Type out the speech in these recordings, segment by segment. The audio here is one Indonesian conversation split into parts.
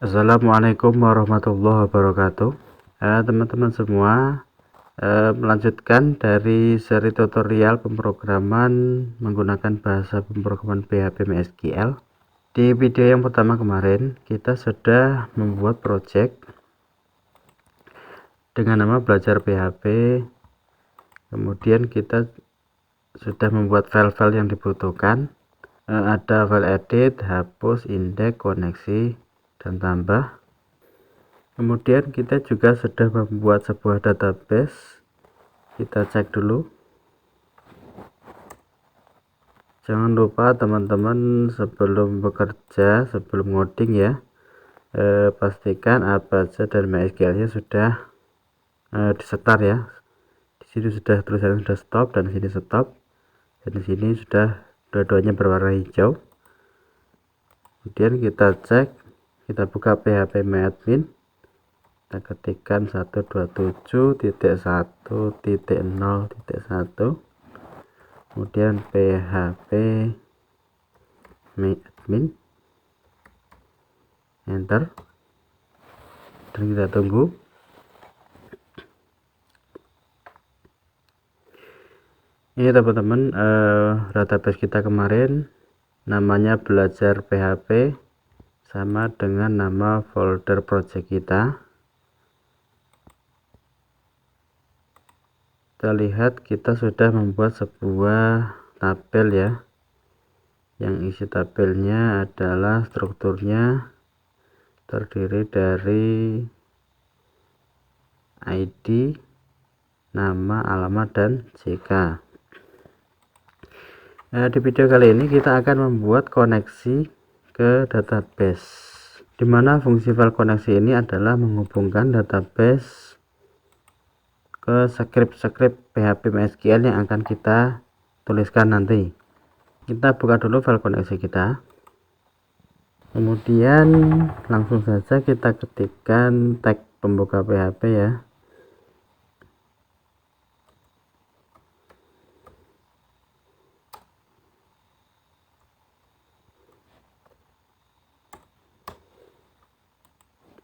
Assalamualaikum warahmatullahi wabarakatuh. Teman-teman semua, melanjutkan dari seri tutorial pemrograman menggunakan bahasa pemrograman PHP MySQL. Di video yang pertama kemarin kita sudah membuat project dengan nama belajar PHP. Kemudian kita sudah membuat file-file yang dibutuhkan. Ada file edit, hapus, indeks, koneksi, dan tambah. Kemudian kita juga sudah membuat sebuah database. Kita cek dulu. Jangan lupa teman-teman sebelum bekerja, sebelum ngoding ya, pastikan Apache dan MySQL nya sudah disetar ya. Di sini sudah tulisannya sudah stop dan di sini stop, dan di sini sudah dua-duanya berwarna hijau. Kemudian kita cek, kita buka phpMyAdmin. Kita ketikkan 127.1.0.1, kemudian php myadmin, enter, dan kita tunggu. Ini teman-teman, database kita kemarin namanya belajar PHP, sama dengan nama folder project kita. Kita lihat kita sudah membuat sebuah tabel ya, yang isi tabelnya adalah strukturnya terdiri dari ID, nama, alamat, dan JK. Di video kali ini kita akan membuat koneksi ke database, dimana fungsi file koneksi ini adalah menghubungkan database ke script PHP MySQL yang akan kita tuliskan nanti. Kita buka dulu file koneksi kita, kemudian langsung saja kita ketikkan tag pembuka PHP ya.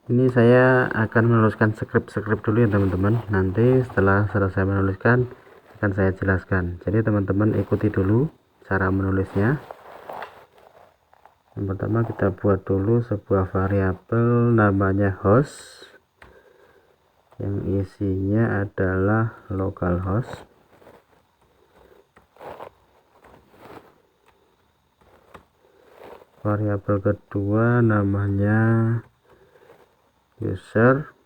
Ini saya akan menuliskan script dulu ya teman-teman. Nanti setelah selesai menuliskan akan saya jelaskan. Jadi teman-teman ikuti dulu cara menulisnya. Yang pertama kita buat dulu sebuah variabel namanya host, yang isinya adalah localhost. Variabel kedua namanya user,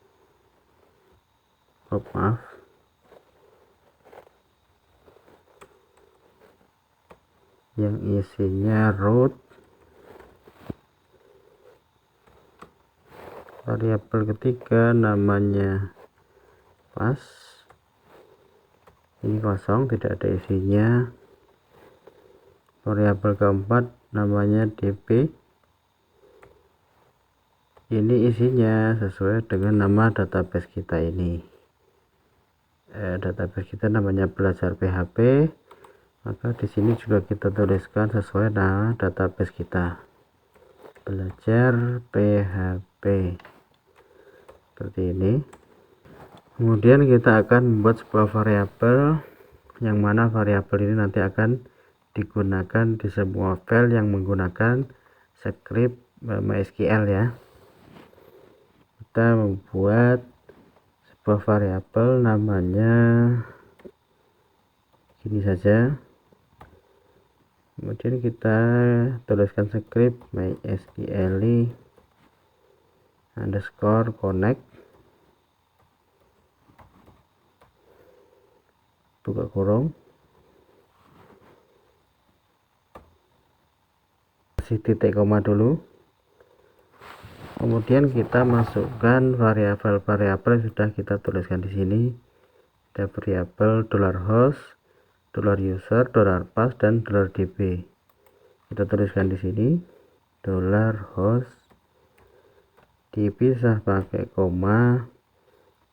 yang isinya root. Variabel ketiga namanya pass, ini kosong, tidak ada isinya. Variabel keempat namanya db, ini isinya sesuai dengan nama database kita ini. Database kita namanya belajar PHP, maka di sini juga kita tuliskan sesuai nama database kita, belajar PHP, seperti ini. Kemudian kita akan membuat sebuah variabel, yang mana variabel ini nanti akan digunakan di semua file yang menggunakan script MySQL ya. Kita membuat sebuah variabel namanya gini saja, kemudian kita tuliskan script MySQL underscore connect, buka kurung, kasih titik koma dulu. Kemudian kita masukkan variabel-variabel yang sudah kita tuliskan di sini. Ada variabel $host, $user, $pass, dan $db. Kita tuliskan di sini $host, dipisah pakai koma,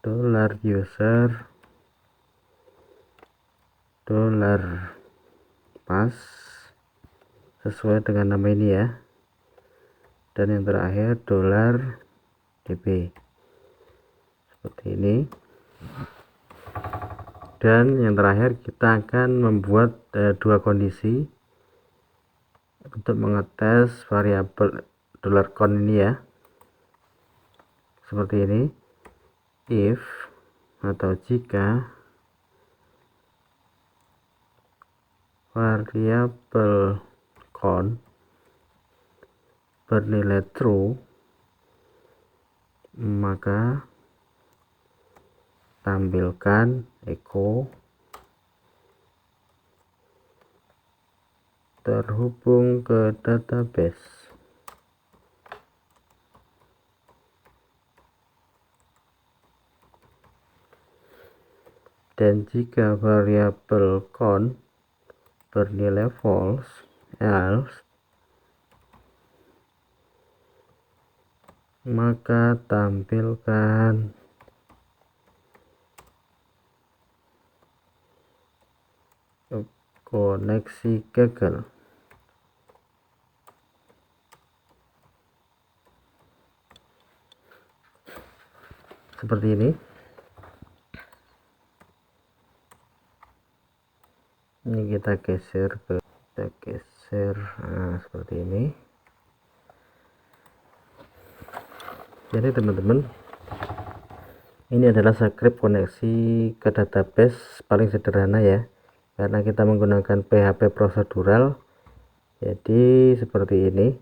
$user, $pass, sesuai dengan nama ini ya. Dan yang terakhir db seperti ini. Dan yang terakhir kita akan membuat dua kondisi untuk mengetes variabel $count ini ya, seperti ini. If atau jika variabel count bernilai true, maka tampilkan echo terhubung ke database. Dan jika variabel count bernilai false, else, maka tampilkan koneksi gagal. Seperti ini. Ini kita geser nah, seperti ini. Jadi teman-teman, ini adalah script koneksi ke database paling sederhana ya, karena kita menggunakan PHP prosedural. Jadi seperti ini.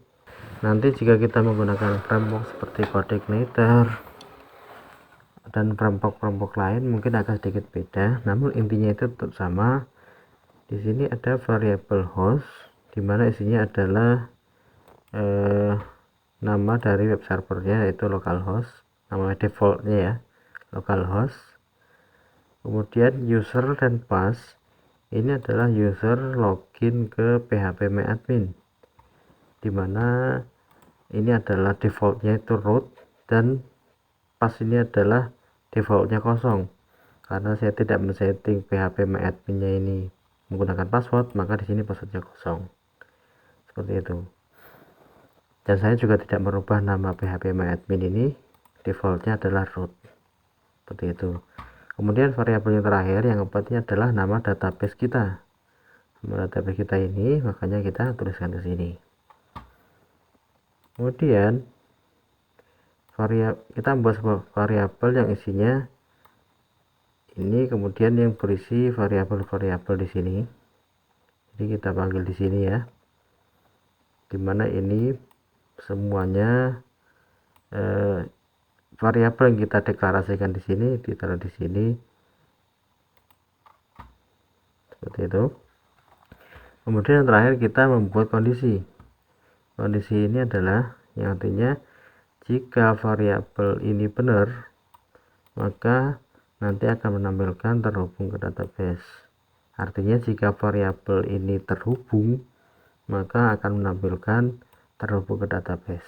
Nanti jika kita menggunakan framework seperti CodeIgniter dan framework lain mungkin akan sedikit beda, namun intinya itu tetap sama. Di sini ada variabel host, dimana isinya adalah nama dari web servernya, yaitu localhost, nama defaultnya ya, localhost. Kemudian user dan pass, ini adalah user login ke phpMyAdmin, dimana ini adalah defaultnya itu root, dan pass ini adalah defaultnya kosong. Karena saya tidak men-setting phpMyAdmin nya ini menggunakan password, maka di sini passwordnya kosong, seperti itu. Dan saya juga tidak merubah nama phpMyAdmin ini, defaultnya adalah root, seperti itu. Kemudian variabel yang terakhir yang keempatnya adalah nama database kita. Nama database kita ini makanya kita tuliskan di sini. Kemudian kita membuat sebuah variabel yang isinya ini, kemudian yang berisi variabel-variabel di sini. Jadi kita panggil di sini ya, dimana ini semuanya variabel yang kita deklarasikan di sini ditaruh di sini, seperti itu. Kemudian yang terakhir kita membuat kondisi. Kondisi ini adalah yang artinya jika variabel ini benar, maka nanti akan menampilkan terhubung ke database. Artinya jika variabel ini terhubung, maka akan menampilkan terhubung ke database.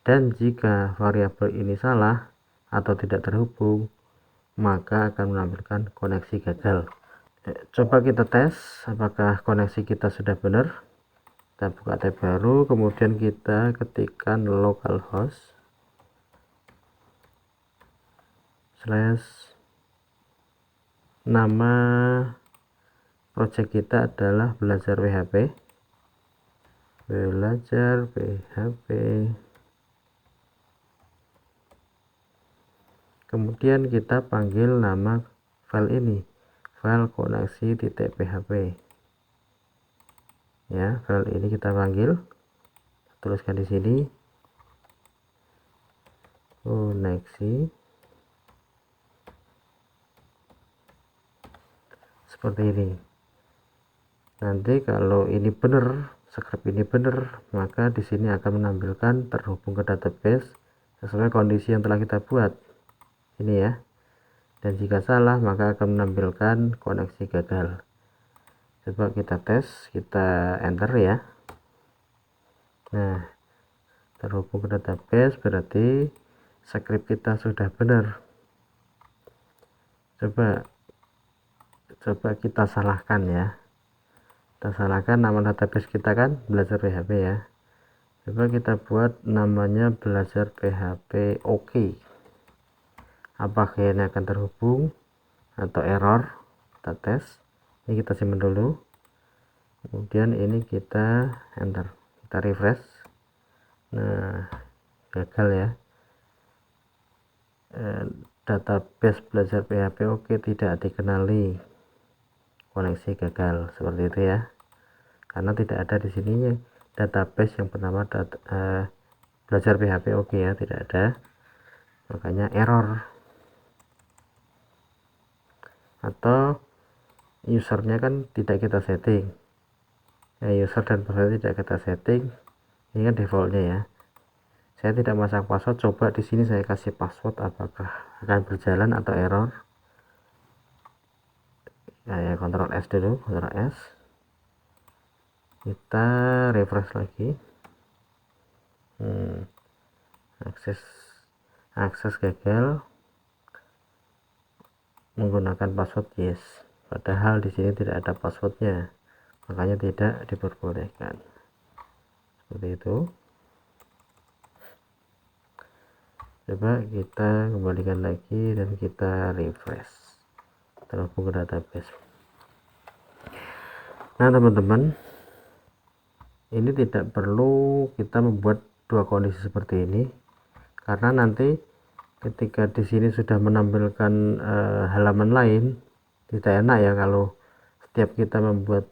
Dan jika variabel ini salah atau tidak terhubung, maka akan menampilkan koneksi gagal. Coba kita tes apakah koneksi kita sudah benar. Kita buka tab baru, kemudian kita ketikkan localhost / nama project kita adalah belajar PHP. Kemudian kita panggil nama file ini, file koneksi.php ya. File ini kita panggil, tuliskan di sini koneksi, seperti ini. Nanti kalau ini benar, script ini benar, maka di sini akan menampilkan terhubung ke database sesuai kondisi yang telah kita buat ini ya. Dan jika salah, maka akan menampilkan koneksi gagal. Coba kita tes, kita enter ya. Nah, terhubung ke database berarti script kita sudah benar. Coba kita salahkan ya. Kita salahkan nama database kita kan belajar PHP ya. Coba kita buat namanya belajar PHP oke. Apakah ini akan terhubung atau error? Kita tes. Ini kita simpan dulu, kemudian ini kita enter, kita refresh. Nah, gagal ya. Database belajar PHP oke tidak dikenali, koneksi gagal, seperti itu ya, karena tidak ada di sini database yang bernama belajar PHP oke ya, tidak ada, makanya error. Atau usernya kan tidak kita setting ya, user dan password tidak kita setting, ini kan defaultnya ya. Saya tidak masang password, coba di sini saya kasih password, apakah akan berjalan atau error. Ya, Ctrl S dulu, Ctrl S, kita refresh lagi. Akses gagal menggunakan password yes, padahal di sini tidak ada passwordnya, makanya tidak diperbolehkan. Seperti itu. Coba kita kembalikan lagi dan kita refresh, terhubung ke database. Nah teman-teman, ini tidak perlu kita membuat dua kondisi seperti ini, karena nanti ketika di sini sudah menampilkan halaman lain, tidak enak ya kalau setiap kita membuat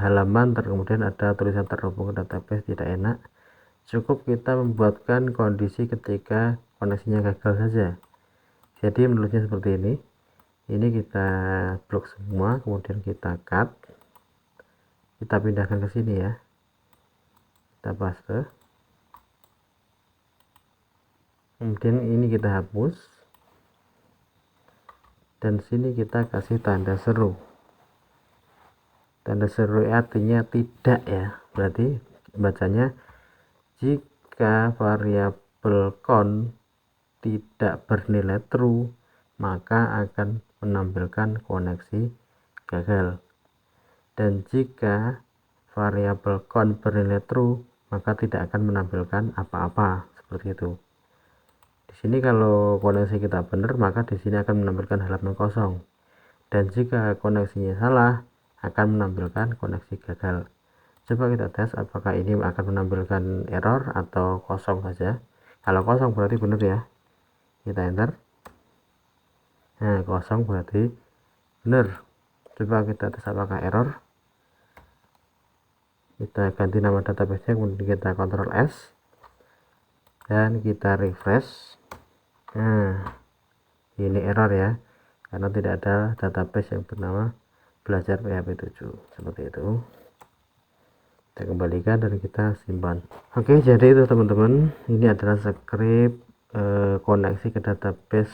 halaman kemudian ada tulisan terhubung ke database, tidak enak. Cukup kita membuatkan kondisi ketika koneksinya gagal saja. Jadi menulisnya seperti ini kita blok semua, kemudian kita cut, kita pindahkan ke sini ya, kita paste, kemudian ini kita hapus, dan sini kita kasih tanda seru. Tanda seru artinya tidak ya, berarti bacanya jika variabel count tidak bernilai true, maka akan menampilkan koneksi gagal. Dan jika variabel count bernilai true, maka tidak akan menampilkan apa-apa, seperti itu. Di sini kalau koneksi kita benar, maka di sini akan menampilkan halaman kosong. Dan jika koneksinya salah, akan menampilkan koneksi gagal. Coba kita tes apakah ini akan menampilkan error atau kosong saja. Kalau kosong berarti benar ya. Kita enter. Nah, kosong berarti benar. Coba kita tes apakah error. Kita ganti nama database-nya, kemudian kita Ctrl S dan kita refresh. Nah, ini error ya, karena tidak ada database yang bernama belajar PHP 7, seperti itu. Kita kembalikan dan kita simpan. Oke, jadi itu teman-teman, ini adalah script koneksi ke database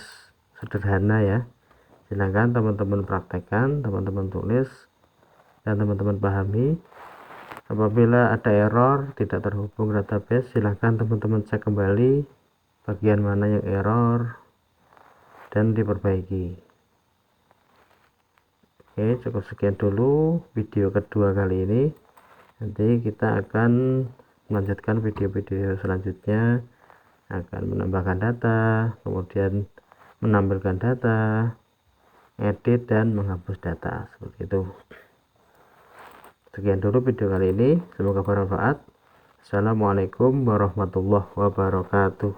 sederhana ya. Silahkan teman-teman praktekkan, teman-teman tulis, dan teman-teman pahami. Apabila ada error tidak terhubung ke database, silahkan teman-teman cek kembali bagian mana yang error dan diperbaiki. Oke, cukup sekian dulu video kedua kali ini. Nanti kita akan melanjutkan video-video selanjutnya, akan menambahkan data, kemudian menampilkan data, edit dan menghapus data, seperti itu. Sekian dulu video kali ini, semoga bermanfaat. Assalamualaikum warahmatullahi wabarakatuh.